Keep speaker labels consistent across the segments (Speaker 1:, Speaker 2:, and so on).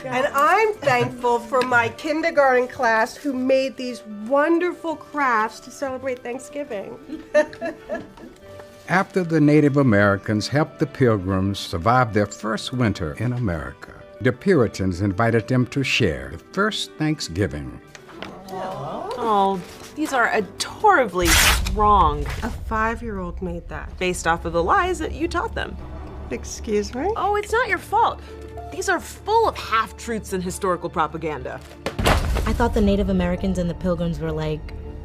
Speaker 1: And I'm thankful for my kindergarten class who made these wonderful crafts to celebrate Thanksgiving.
Speaker 2: After the Native Americans helped the Pilgrims survive their first winter in America, the Puritans invited them to share the first Thanksgiving.
Speaker 3: Oh, these are adorably wrong.
Speaker 1: A 5-year-old made that.
Speaker 3: Based off of the lies that you taught them.
Speaker 1: Excuse me?
Speaker 3: Oh, it's not your fault. These are full of half-truths and historical propaganda.
Speaker 4: I thought the Native Americans and the Pilgrims were like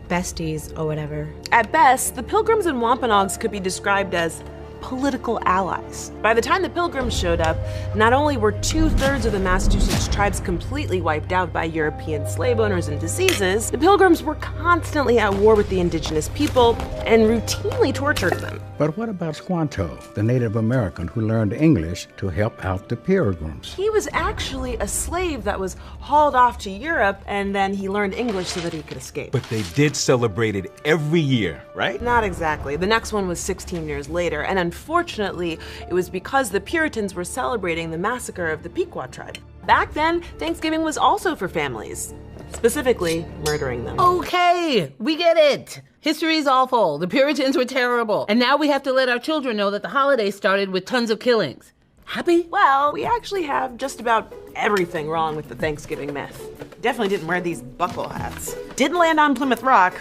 Speaker 4: besties or whatever.
Speaker 3: At best, the Pilgrims and Wampanoags could be described as political allies. By the time the Pilgrims showed up, not only were 2/3 of the Massachusetts tribes completely wiped out by European slave owners and diseases, the Pilgrims were constantly at war with the indigenous people and routinely tortured them.
Speaker 2: But what about Squanto, the Native American who learned English to help out the Pilgrims?
Speaker 3: He was actually a slave that was hauled off to Europe, and then he learned English so that he could escape.
Speaker 5: But they did celebrate it every year, right?
Speaker 3: Not exactly. The next one was 16 years later, and unfortunately, it was because the Puritans were celebrating the massacre of the Pequot tribe. Back then, Thanksgiving was also for families, specifically murdering them.
Speaker 6: Okay, we get it. History's awful. The Puritans were terrible. And now we have to let our children know that the holiday started with tons of killings. Happy?
Speaker 3: Well, we actually have just about everything wrong with the Thanksgiving myth. Definitely didn't wear these buckle hats. Didn't land on Plymouth Rock.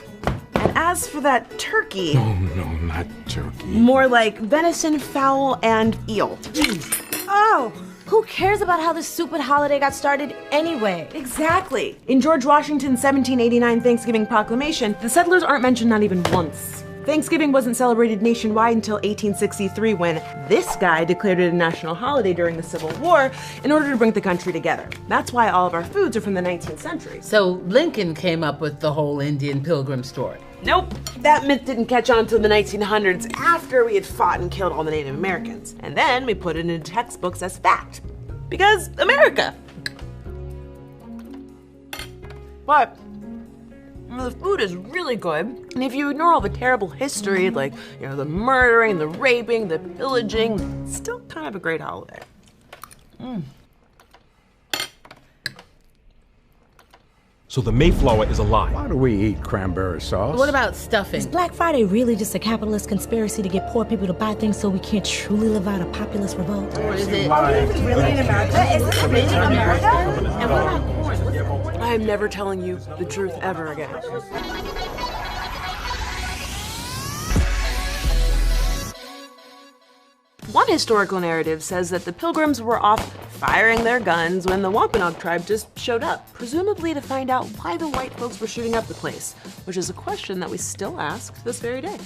Speaker 3: And as for that turkey...
Speaker 5: No, not turkey.
Speaker 3: More like venison, fowl, and eel.
Speaker 1: Oh!
Speaker 4: Who cares about how this stupid holiday got started anyway?
Speaker 3: Exactly. In George Washington's 1789 Thanksgiving Proclamation, the settlers aren't mentioned not even once. Thanksgiving wasn't celebrated nationwide until 1863 when this guy declared it a national holiday during the Civil War in order to bring the country together. That's why all of our foods are from the 19th century.
Speaker 6: So Lincoln came up with the whole Indian Pilgrim story.
Speaker 3: Nope, that myth didn't catch on until the 1900s after we had fought and killed all the Native Americans. And then we put it into textbooks as fact. Because America. But the food is really good, and if you ignore all the terrible history, like, the murdering, the raping, the pillaging, it's still kind of a great holiday.
Speaker 5: So the Mayflower is a lie.
Speaker 2: Why do we eat cranberry sauce?
Speaker 6: What about stuffing?
Speaker 4: Is Black Friday really just a capitalist conspiracy to get poor people to buy things so we can't truly live out a populist revolt?
Speaker 6: Or is it
Speaker 1: Really in America? Is this really in America?
Speaker 6: And what about corn?
Speaker 3: I am never telling you the truth ever again. One historical narrative says that the Pilgrims were off firing their guns when the Wampanoag tribe just showed up, presumably to find out why the white folks were shooting up the place, which is a question that we still ask this very day.